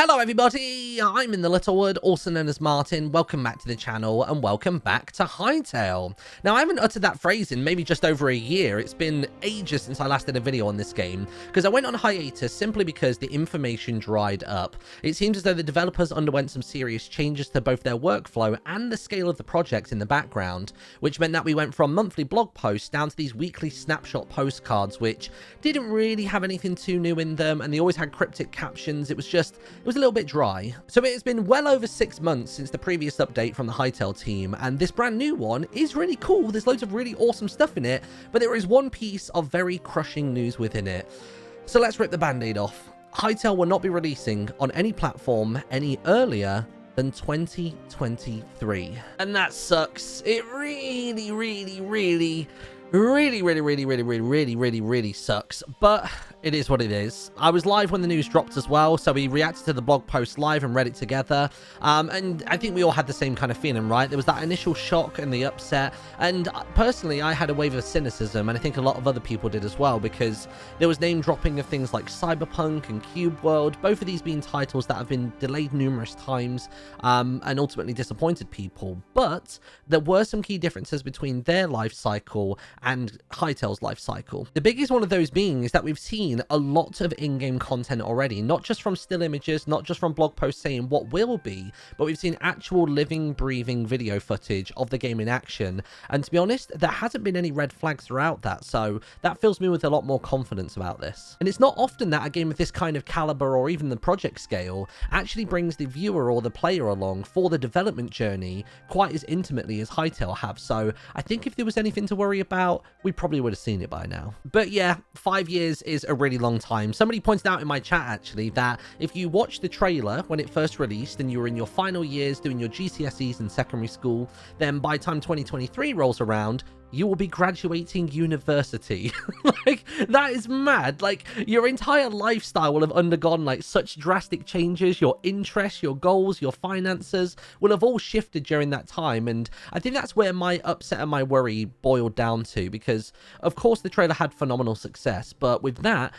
Hello everybody, I'm InTheLittleWood, also known as Martyn. Welcome back to the channel and welcome back to Hytale. Now I haven't uttered that phrase in maybe just over a year. It's been ages since I last did a video on this game because I went on hiatus simply because the information dried up. It seems as though the developers underwent some serious changes to both their workflow and the scale of the projects in the background, which meant that we went from monthly blog posts down to these weekly snapshot postcards, which didn't really have anything too new in them, and they always had cryptic captions. It was a little bit dry. So it has been well over 6 months since the previous update from the Hytale team, and this brand new one is really cool. There's loads of really awesome stuff in it, but there is one piece of very crushing news within it. So let's rip the band-aid off. Hytale will not be releasing on any platform any earlier than 2023. And that sucks. It really sucks, but it is what it is. I was live when the news dropped as well, so we reacted to the blog post live and read it together, and I think we all had the same kind of feeling, right? There was that initial shock and the upset, and personally I had a wave of cynicism, and I think a lot of other people did as well, because there was name dropping of things like Cyberpunk and Cube World, both of these being titles that have been delayed numerous times and ultimately disappointed people. But there were some key differences between their life cycle and Hytale's life cycle. The biggest one of those being is that we've seen a lot of in-game content already, not just from still images, not just from blog posts saying what will be, but we've seen actual living, breathing video footage of the game in action. And to be honest, there hasn't been any red flags throughout that, so that fills me with a lot more confidence about this. And it's not often that a game of this kind of caliber, or even the project scale, actually brings the viewer or the player along for the development journey quite as intimately as Hytale have. So I think if there was anything to worry about, we probably would have seen it by now. But yeah, 5 years is a really long time. Somebody pointed out in my chat actually that if you watch the trailer when it first released and you were in your final years doing your GCSEs in secondary school, then by the time 2023 rolls around, you will be graduating university. Like, that is mad. Like, your entire lifestyle will have undergone like such drastic changes. Your interests, your goals, your finances will have all shifted during that time. And I think that's where my upset and my worry boiled down to, because of course the trailer had phenomenal success, but with that,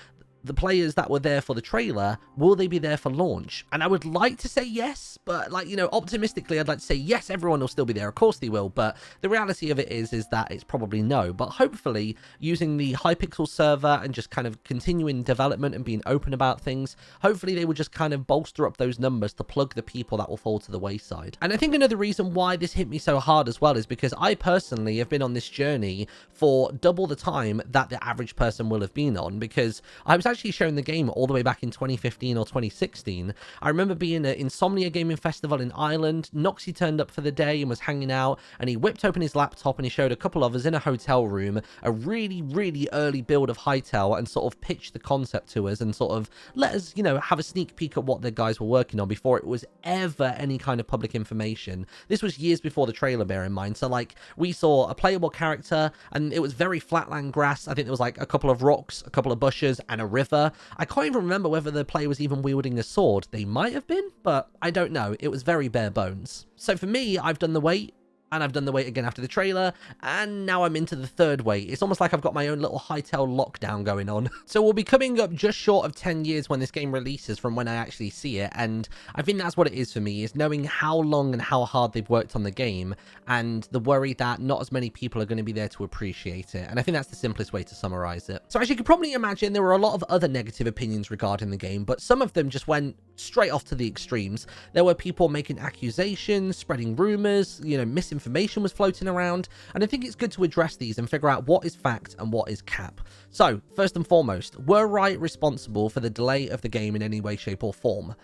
the players that were there for the trailer, will they be there for launch? And I would like to say yes, but like, you know, optimistically, I'd like to say yes, everyone will still be there. Of course they will, but the reality of it is that it's probably no. But hopefully, using the Hypixel server and just kind of continuing development and being open about things, hopefully they will just kind of bolster up those numbers to plug the people that will fall to the wayside. And I think another reason why this hit me so hard as well is because I personally have been on this journey for double the time that the average person will have been on, because I was actually shown the game all the way back in 2015 or 2016. I remember being at Insomnia Gaming Festival in Ireland. Noxy turned up for the day and was hanging out, and he whipped open his laptop and he showed a couple of us in a hotel room a really early build of Hytale and sort of pitched the concept to us and sort of let us, you know, have a sneak peek at what the guys were working on before it was ever any kind of public information. This was years before the trailer, bear in mind. So like, we saw a playable character and it was very flatland grass. I think there was like a couple of rocks, a couple of bushes, and a river. I can't even remember whether the player was even wielding a sword. They might have been, but I don't know. It was very bare bones. So for me, I've done the wait, and I've done the wait again after the trailer, and now I'm into the third wait. It's almost like I've got my own little Hytale lockdown going on. So we'll be coming up just short of 10 years when this game releases from when I actually see it, and I think that's what it is for me, is knowing how long and how hard they've worked on the game, and the worry that not as many people are going to be there to appreciate it. And I think that's the simplest way to summarize it. So as you can probably imagine, there were a lot of other negative opinions regarding the game, but some of them just went straight off to the extremes. There were people making accusations, spreading rumors, you know, misinformation was floating around, and I think it's good to address these and figure out what is fact and what is cap. So first and foremost, were Riot responsible for the delay of the game in any way, shape or form?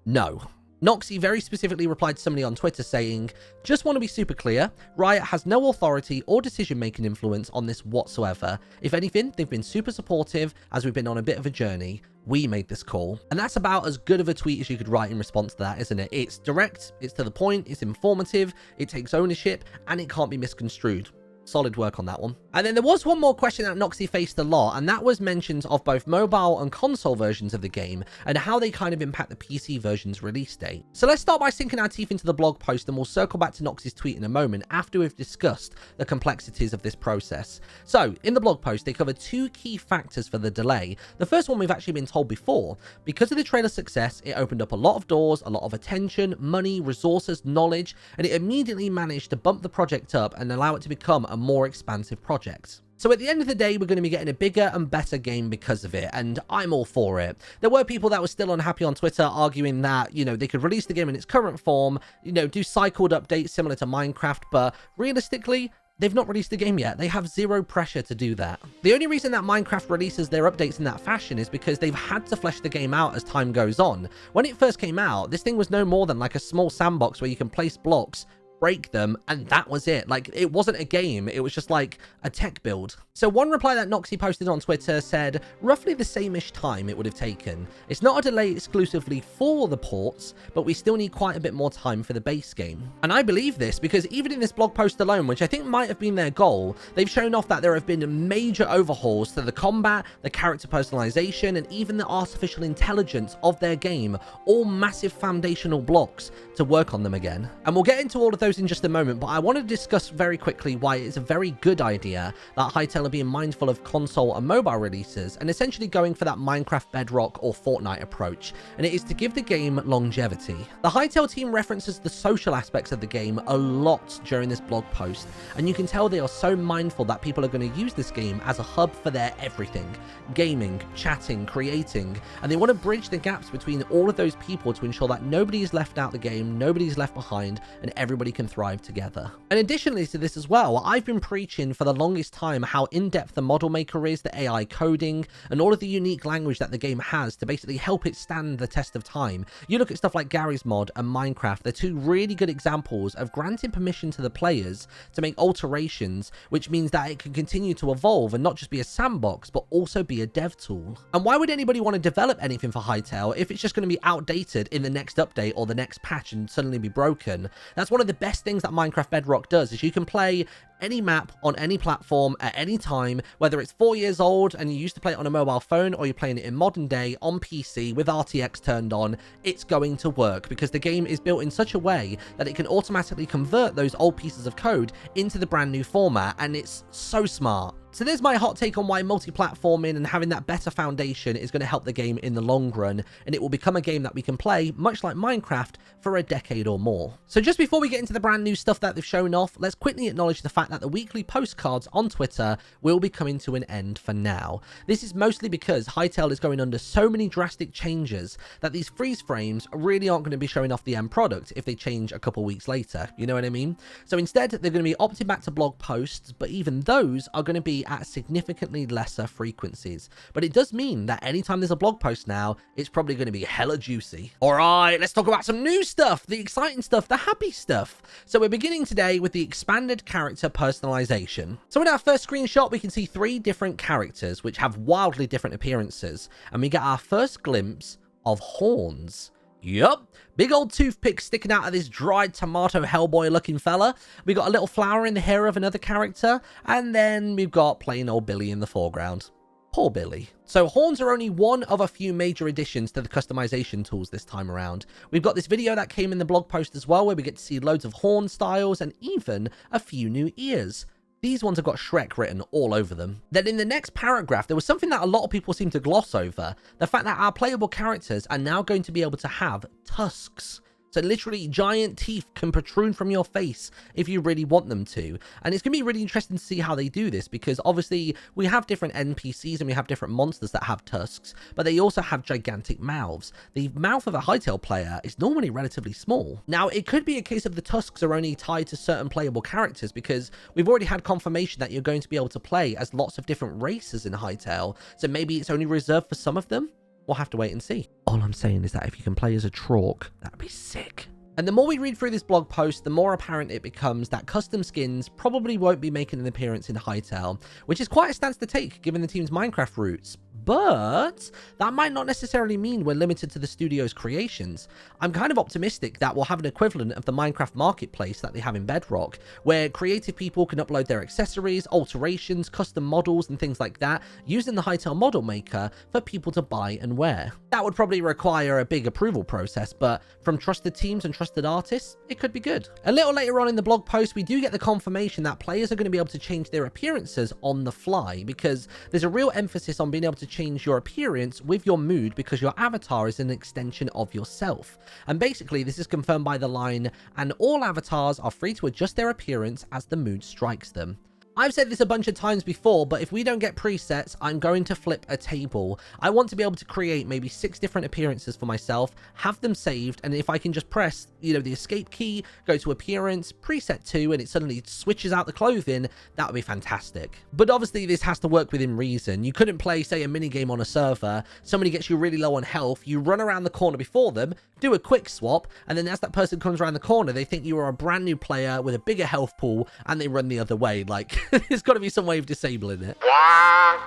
No. Noxy very specifically replied to somebody on Twitter saying, "Just want to be super clear, Riot has no authority or decision-making influence on this whatsoever. If anything, they've been super supportive as we've been on a bit of a journey. We made this call." And that's about as good of a tweet as you could write in response to that, isn't it? It's direct, it's to the point, it's informative, it takes ownership, and it can't be misconstrued. Solid work on that one. And then there was one more question that Noxy faced a lot, and that was mentions of both mobile and console versions of the game and how they kind of impact the PC version's release date. So let's start by sinking our teeth into the blog post, and we'll circle back to Noxy's tweet in a moment after we've discussed the complexities of this process. So in the blog post, they cover two key factors for the delay. The first one we've actually been told before. Because of the trailer's success, it opened up a lot of doors, a lot of attention, money, resources, knowledge, and it immediately managed to bump the project up and allow it to become a more expansive project. So at the end of the day, we're going to be getting a bigger and better game because of it, and I'm all for it. There were people that were still unhappy on Twitter arguing that, you know, they could release the game in its current form, you know, do cycled updates similar to Minecraft, but realistically, they've not released the game yet. They have zero pressure to do that. The only reason that Minecraft releases their updates in that fashion is because they've had to flesh the game out as time goes on. When it first came out, this thing was no more than like a small sandbox where you can place blocks, break them, and that was it. Like, it wasn't a game, it was just like a tech build. So one reply that Noxy posted on Twitter said roughly the same-ish time it would have taken. It's not a delay exclusively for the ports, but we still need quite a bit more time for the base game. And I believe this because even in this blog post alone, which I think might have been their goal, they've shown off that there have been major overhauls to the combat, the character personalization, and even the artificial intelligence of their game, all massive foundational blocks to work on them again. And we'll get into all of those in just a moment, but I want to discuss very quickly why it's a very good idea that Hytale are being mindful of console and mobile releases and essentially going for that Minecraft Bedrock or Fortnite approach, and it is to give the game longevity. The Hytale team references the social aspects of the game a lot during this blog post, and you can tell they are so mindful that people are going to use this game as a hub for their everything: gaming, chatting, creating, and they want to bridge the gaps between all of those people to ensure that nobody is left out the game, nobody is left behind, and everybody can thrive together. And additionally to this as well, I've been preaching for the longest time how in-depth the model maker is, the AI coding, and all of the unique language that the game has to basically help it stand the test of time. You look at stuff like Gary's mod and Minecraft, they're two really good examples of granting permission to the players to make alterations, which means that it can continue to evolve and not just be a sandbox, but also be a dev tool. And why would anybody want to develop anything for Hytale if it's just going to be outdated in the next update or the next patch and suddenly be broken? That's one of the best things that Minecraft Bedrock does, is you can play any map on any platform at any time, whether it's 4 years old and you used to play it on a mobile phone or you're playing it in modern day on PC with RTX turned on, it's going to work because the game is built in such a way that it can automatically convert those old pieces of code into the brand new format, and it's so smart. So there's my hot take on why multi-platforming and having that better foundation is going to help the game in the long run, and it will become a game that we can play, much like Minecraft, for a decade or more. So just before we get into the brand new stuff that they've shown off, let's quickly acknowledge the fact that the weekly postcards on Twitter will be coming to an end for now. This is mostly because Hytale is going under so many drastic changes that these freeze frames really aren't going to be showing off the end product if they change a couple weeks later, you know what I mean? So instead, they're going to be opting back to blog posts, but even those are going to be at significantly lesser frequencies. But it does mean that anytime there's a blog post now, it's probably going to be hella juicy. All right, let's talk about some new stuff, the exciting stuff, the happy stuff. So we're beginning today with the expanded character personalization. So in our first screenshot, we can see 3 different characters which have wildly different appearances, and we get our first glimpse of horns. Yup, big old toothpick sticking out of this dried tomato Hellboy looking fella. We got a little flower in the hair of another character, and then we've got plain old Billy in the foreground. Poor Billy. So horns are only one of a few major additions to the customization tools this time around. We've got this video that came in the blog post as well, where we get to see loads of horn styles and even a few new ears. These ones have got Shrek written all over them. Then in the next paragraph, there was something that a lot of people seem to gloss over. The fact that our playable characters are now going to be able to have tusks. So literally giant teeth can protrude from your face if you really want them to. And it's going to be really interesting to see how they do this, because obviously we have different NPCs and we have different monsters that have tusks, but they also have gigantic mouths. The mouth of a Hytale player is normally relatively small. Now, it could be a case of the tusks are only tied to certain playable characters, because we've already had confirmation that you're going to be able to play as lots of different races in Hytale. So maybe it's only reserved for some of them? We'll have to wait and see. All I'm saying is that if you can play as a Trork, that'd be sick. And the more we read through this blog post, the more apparent it becomes that custom skins probably won't be making an appearance in Hytale, which is quite a stance to take given the team's Minecraft roots. But that might not necessarily mean we're limited to the studio's creations. I'm kind of optimistic that we'll have an equivalent of the Minecraft marketplace that they have in Bedrock, where creative people can upload their accessories, alterations, custom models, and things like that using the Hytale model maker for people to buy and wear. That would probably require a big approval process, but from trusted teams and trusted artists, it could be good. A little later on in the blog post, we do get the confirmation that players are going to be able to change their appearances on the fly, because there's a real emphasis on being able to change your appearance with your mood, because your avatar is an extension of yourself. And basically, this is confirmed by the line, and all avatars are free to adjust their appearance as the mood strikes them. I've said this a bunch of times before, but if we don't get presets, I'm going to flip a table. I want to be able to create maybe 6 different appearances for myself, have them saved, and if I can just press, the escape key, go to appearance, preset 2, and it suddenly switches out the clothing, that would be fantastic. But obviously this has to work within reason. You couldn't play, say, a minigame on a server, somebody gets you really low on health, you run around the corner before them, do a quick swap, and then as that person comes around the corner, they think you are a brand new player with a bigger health pool, and they run the other way. Like, there's got to be some way of disabling it. Time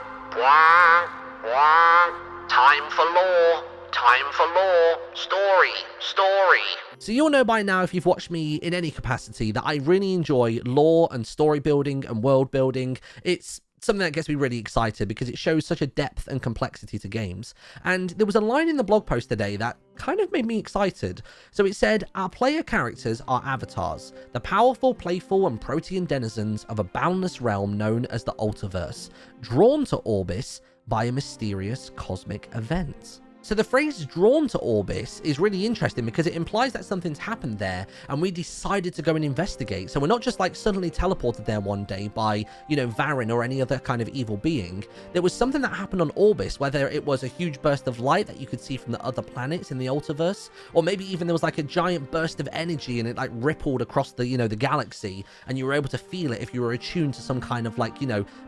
for lore. Time for lore. Story. So you'll know by now, if you've watched me in any capacity, that I really enjoy lore and story building and world building. It's something that gets me really excited because it shows such a depth and complexity to games. And there was a line in the blog post today that kind of made me excited. So it said, our player characters are avatars, the powerful, playful, and protean denizens of a boundless realm known as the Ultiverse, drawn to Orbis by a mysterious cosmic event. So the phrase drawn to Orbis is really interesting because it implies that something's happened there and we decided to go and investigate. So we're not just like suddenly teleported there one day by, Varin or any other kind of evil being. There was something that happened on Orbis, whether it was a huge burst of light that you could see from the other planets in the Ultiverse, or maybe even there was like a giant burst of energy and it like rippled across the, the galaxy, and you were able to feel it if you were attuned to some kind of like,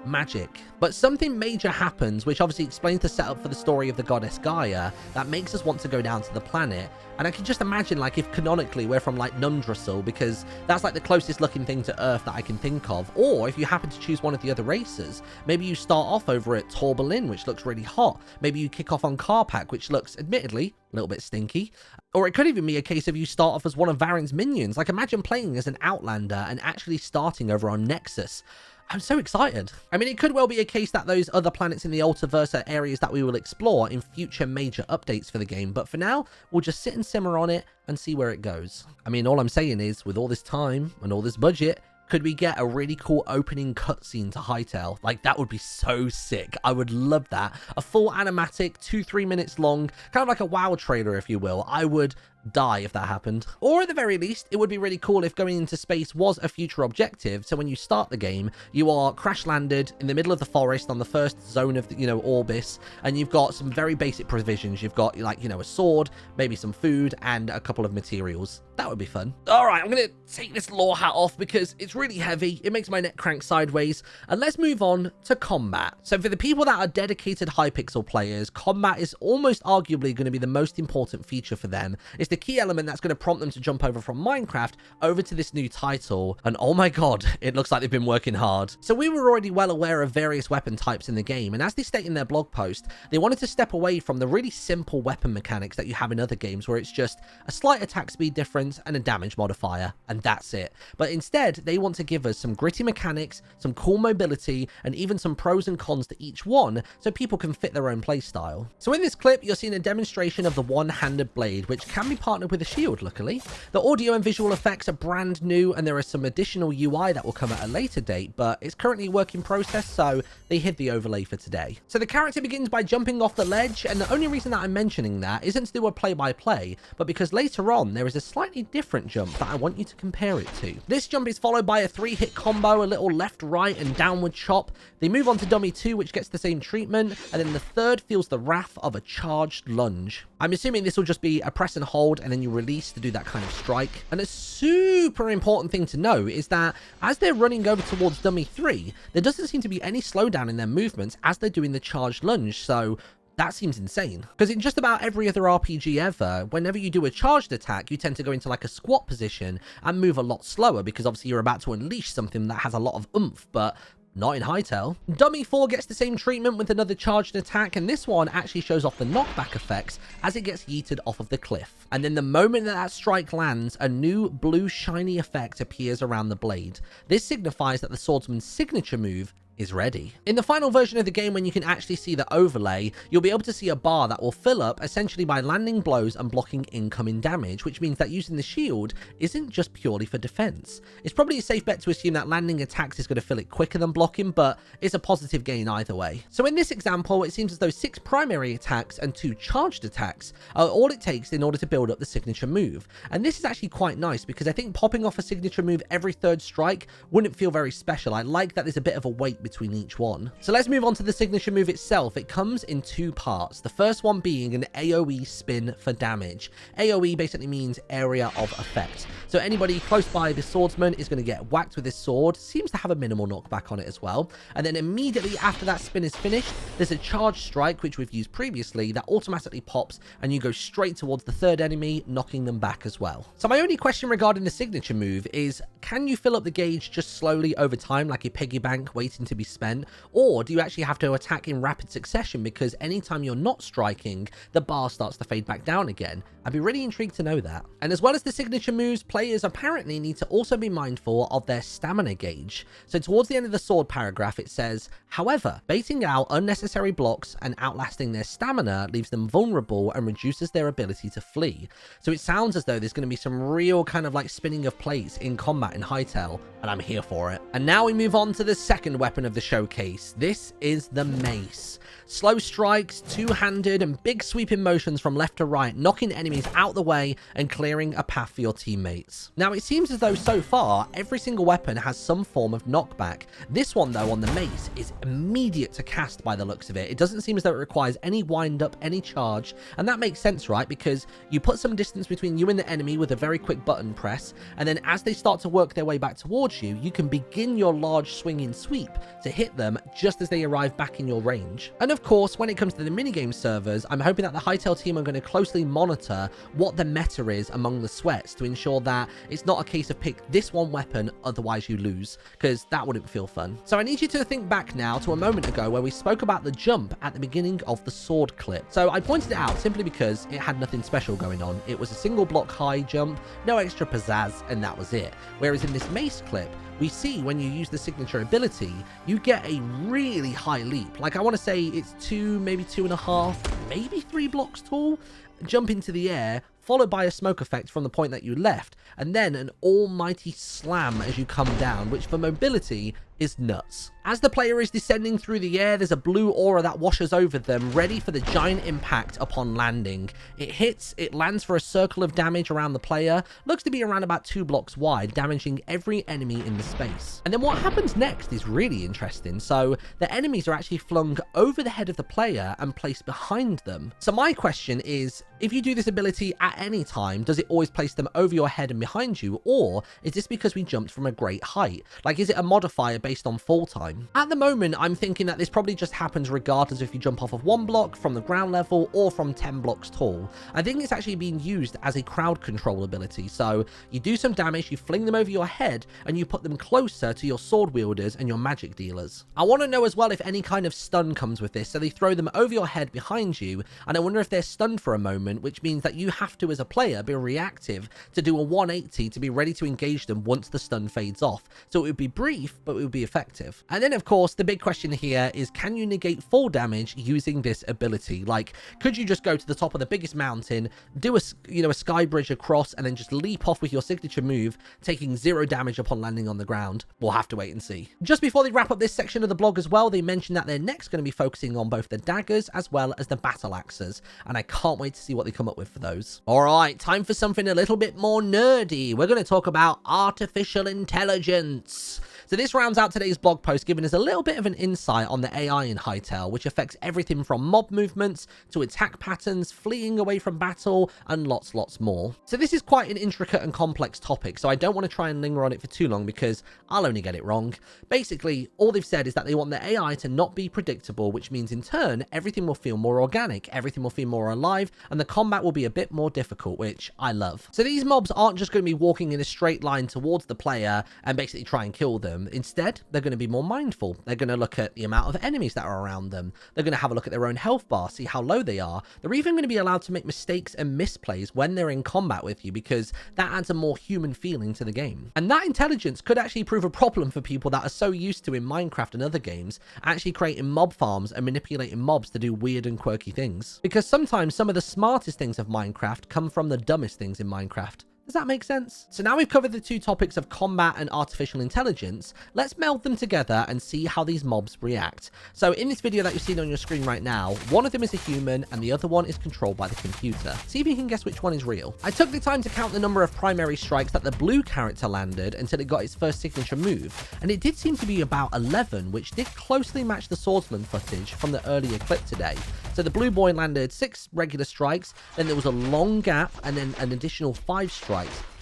magic. But something major happens, which obviously explains the setup for the story of the goddess Gaia, that makes us want to go down to the planet. And I can just imagine, like, if canonically we're from like Numdrassil, because that's like the closest looking thing to Earth that I can think of, or if you happen to choose one of the other races, maybe you start off over at Torbalin, which looks really hot. Maybe you kick off on Karpak, which looks admittedly a little bit stinky. Or it could even be a case of you start off as one of Varin's minions. Like, imagine playing as an Outlander and actually starting over on Nexus. I'm so excited. I mean, it could well be a case that those other planets in the Ultiverse are areas that we will explore in future major updates for the game, but for now, we'll just sit and simmer on it and see where it goes. I mean, all I'm saying is, with all this time and all this budget, could we get a really cool opening cutscene to Hytale? Like, that would be so sick. I would love that. A full animatic, 2-3 minutes long, kind of like a WoW trailer, if you will. I would die if that happened. Or at the very least, it would be really cool if going into space was a future objective. So when you start the game, you are crash landed in the middle of the forest on the first zone of the, Orbis, and you've got some very basic provisions. You've got like, a sword, maybe some food, and a couple of materials. That would be fun. All right, I'm going to take this lore hat off because it's really heavy. It makes my neck crank sideways. And let's move on to combat. So for the people that are dedicated Hypixel players, combat is almost arguably going to be the most important feature for them. It's the key element that's going to prompt them to jump over from Minecraft over to this new title. And oh my god, it looks like they've been working hard. So we were already well aware of various weapon types in the game, and as they state in their blog post, they wanted to step away from the really simple weapon mechanics that you have in other games where it's just a slight attack speed difference and a damage modifier, and that's it. But instead, they want to give us some gritty mechanics, some cool mobility, and even some pros and cons to each one so people can fit their own playstyle. So in this clip, you're seeing a demonstration of the one-handed blade, which can be partnered with a shield, luckily. The audio and visual effects are brand new, and there is some additional UI that will come at a later date, but it's currently a work in process, so they hid the overlay for today. So the character begins by jumping off the ledge, and the only reason that I'm mentioning that isn't to do a play-by-play, but because later on, there is a slightly different jump that I want you to compare it to. This jump is followed by a 3-hit combo, a little left, right, and downward chop. They move on to dummy 2, which gets the same treatment, and then the third feels the wrath of a charged lunge. I'm assuming this will just be a press and hold, and then you release to do that kind of strike. And a super important thing to know is that as they're running over towards dummy 3, there doesn't seem to be any slowdown in their movements as they're doing the charged lunge, so that seems insane. Because in just about every other RPG ever, whenever you do a charged attack, you tend to go into like a squat position and move a lot slower because obviously you're about to unleash something that has a lot of oomph, but Not in Hytale. Dummy 4 gets the same treatment with another charged attack, and this one actually shows off the knockback effects as it gets yeeted off of the cliff. And then the moment that strike lands, a new blue shiny effect appears around the blade. This signifies that the swordsman's signature move is ready. In the final version of the game, when you can actually see the overlay, you'll be able to see a bar that will fill up essentially by landing blows and blocking incoming damage, which means that using the shield isn't just purely for defense. It's probably a safe bet to assume that landing attacks is going to fill it quicker than blocking, but it's a positive gain either way. So in this example, it seems as though 6 primary attacks and 2 charged attacks are all it takes in order to build up the signature move. And this is actually quite nice because I think popping off a signature move every 3rd strike wouldn't feel very special. I like that there's a bit of a weight between each one. So let's move on to the signature move itself. It comes in 2 parts. The first one being an AoE spin for damage. AoE basically means area of effect. So anybody close by the swordsman is going to get whacked with this sword. Seems to have a minimal knockback on it as well. And then immediately after that spin is finished, there's a charge strike, which we've used previously, that automatically pops and you go straight towards the 3rd enemy, knocking them back as well. So my only question regarding the signature move is, can you fill up the gauge just slowly over time like a piggy bank waiting to be spent? Or do you actually have to attack in rapid succession, because anytime you're not striking, the bar starts to fade back down again? I'd be really intrigued to know that. And as well as the signature moves, players apparently need to also be mindful of their stamina gauge. So towards the end of the sword paragraph, it says, however, baiting out unnecessary blocks and outlasting their stamina leaves them vulnerable and reduces their ability to flee. So it sounds as though there's going to be some real kind of like spinning of plates in combat in Hytale, and I'm here for it. And now we move on to the second weapon of the showcase. This is the mace. Slow strikes, two-handed, and big sweeping motions from left to right, knocking enemies out the way and clearing a path for your teammates. Now, it seems as though so far, every single weapon has some form of knockback. This one, though, on the mace, is immediate to cast by the looks of it. It doesn't seem as though it requires any wind-up, any charge, and that makes sense, right? Because you put some distance between you and the enemy with a very quick button press, and then as they start to work their way back towards you, you can begin your large swinging sweep to hit them just as they arrive back in your range. And of course, when it comes to the minigame servers, I'm hoping that the Hytale team are going to closely monitor what the meta is among the sweats to ensure that it's not a case of pick this one weapon, otherwise you lose, because that wouldn't feel fun. So I need you to think back now to a moment ago where we spoke about the jump at the beginning of the sword clip. So I pointed it out simply because it had nothing special going on. It was a single block high jump, no extra pizzazz, and that was it. Whereas in this mace clip, we see when you use the signature ability, you get a really high leap. Like, I want to say it's 2, maybe 2.5, maybe 3 blocks tall. Jump into the air, followed by a smoke effect from the point that you left, and then an almighty slam as you come down, which for mobility is nuts. As the player is descending through the air, there's a blue aura that washes over them, ready for the giant impact upon landing. It hits, it lands for a circle of damage around the player, looks to be around about 2 blocks wide, damaging every enemy in the space. And then what happens next is really interesting. So the enemies are actually flung over the head of the player and placed behind them. So my question is, if you do this ability at any time, does it always place them over your head and behind you, or is this because we jumped from a great height? Like, is it a modifier based on fall time? At the moment, I'm thinking that this probably just happens regardless if you jump off of 1 block from the ground level or from 10 blocks tall. I think it's actually being used as a crowd control ability. So you do some damage, you fling them over your head, and you put them closer to your sword wielders and your magic dealers. I want to know as well if any kind of stun comes with this. So they throw them over your head behind you, and I wonder if they're stunned for a moment, which means that you have to, as a player, be reactive to do a 180 to be ready to engage them once the stun fades off. So it would be brief, but it would be effective. And then, of course, the big question here is, can you negate fall damage using this ability? Like, could you just go to the top of the biggest mountain, do a sky bridge across, and then just leap off with your signature move, taking 0 damage upon landing on the ground? We'll have to wait and see. Just before they wrap up this section of the blog as well, they mentioned that they're next going to be focusing on both the daggers as well as the battle axes, and I can't wait to see what they come up with for those. All right, time for something a little bit more nerdy. We're going to talk about artificial intelligence. So this rounds out today's blog post, giving us a little bit of an insight on the AI in Hytale, which affects everything from mob movements to attack patterns, fleeing away from battle, and lots more. So this is quite an intricate and complex topic, so I don't want to try and linger on it for too long because I'll only get it wrong. Basically, all they've said is that they want the AI to not be predictable, which means in turn, everything will feel more organic, everything will feel more alive, and the combat will be a bit more difficult, which I love. So these mobs aren't just going to be walking in a straight line towards the player and basically try and kill them. them. Instead, they're going to be more mindful. They're going to look at the amount of enemies that are around them. They're going to have a look at their own health bar, see how low they are. They're even going to be allowed to make mistakes and misplays when they're in combat with you, because that adds a more human feeling to the game. And that intelligence could actually prove a problem for people that are so used to, in Minecraft and other games, actually creating mob farms and manipulating mobs to do weird and quirky things. Because sometimes some of the smartest things of Minecraft come from the dumbest things in Minecraft. Does that make sense? So now we've covered the two topics of combat and artificial intelligence, let's meld them together and see how these mobs react. So in this video that you're seeing on your screen right now, one of them is a human and the other one is controlled by the computer. See if you can guess which one is real. I took the time to count the number of primary strikes that the blue character landed until it got its first signature move, and it did seem to be about 11, which did closely match the swordsman footage from the earlier clip today. So the blue boy landed 6 regular strikes, then there was a long gap, and then an additional 5 strikes.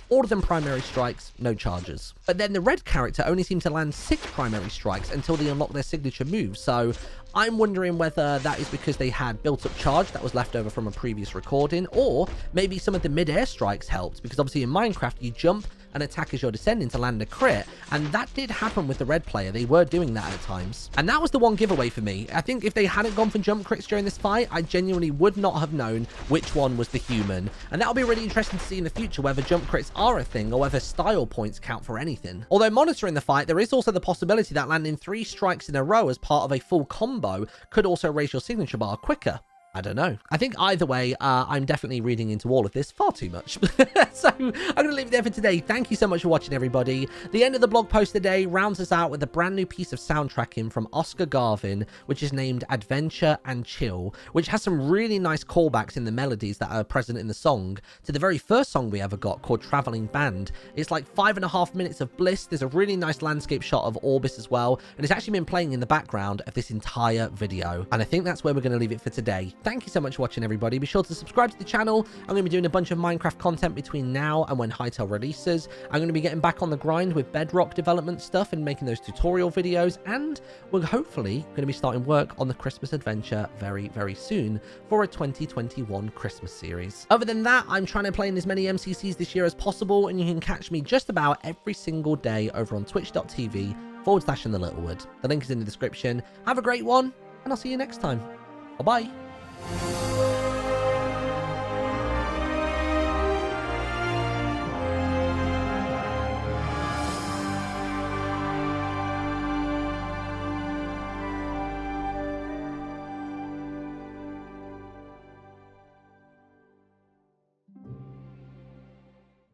All of them primary strikes, no charges. But then the red character only seemed to land 6 primary strikes until they unlocked their signature move. So I'm wondering whether that is because they had built up charge that was left over from a previous recording, or maybe some of the mid-air strikes helped, because obviously in Minecraft you jump and attack as you're descending to land a crit, and that did happen with the red player. They were doing that at times, and that was the one giveaway for me. I think if they hadn't gone for jump crits during this fight, I genuinely would not have known which one was the human, and that'll be really interesting to see in the future whether jump crits are a thing or whether style points count for anything. Although monitoring the fight, there is also the possibility that landing 3 strikes in a row as part of a full combo could also raise your signature bar quicker. I don't know. I think either way, I'm definitely reading into all of this far too much. So I'm going to leave it there for today. Thank you so much for watching, everybody. The end of the blog post today rounds us out with a brand new piece of soundtracking from Oscar Garvin, which is named Adventure and Chill, which has some really nice callbacks in the melodies that are present in the song to the very first song we ever got, called Traveling Band. It's like 5.5 minutes of bliss. There's a really nice landscape shot of Orbis as well, and it's actually been playing in the background of this entire video. And I think that's where we're going to leave it for today. Thank you so much for watching, everybody. Be sure to subscribe to the channel. I'm going to be doing a bunch of Minecraft content between now and when Hytale releases. I'm going to be getting back on the grind with Bedrock development stuff and making those tutorial videos, and we're hopefully going to be starting work on the Christmas adventure very, very soon for a 2021 Christmas series. Other than that, I'm trying to play in as many MCCs this year as possible, and you can catch me just about every single day over on twitch.tv/InTheLittleWood. The link is in the description. Have a great one, and I'll see you next time. Bye-bye.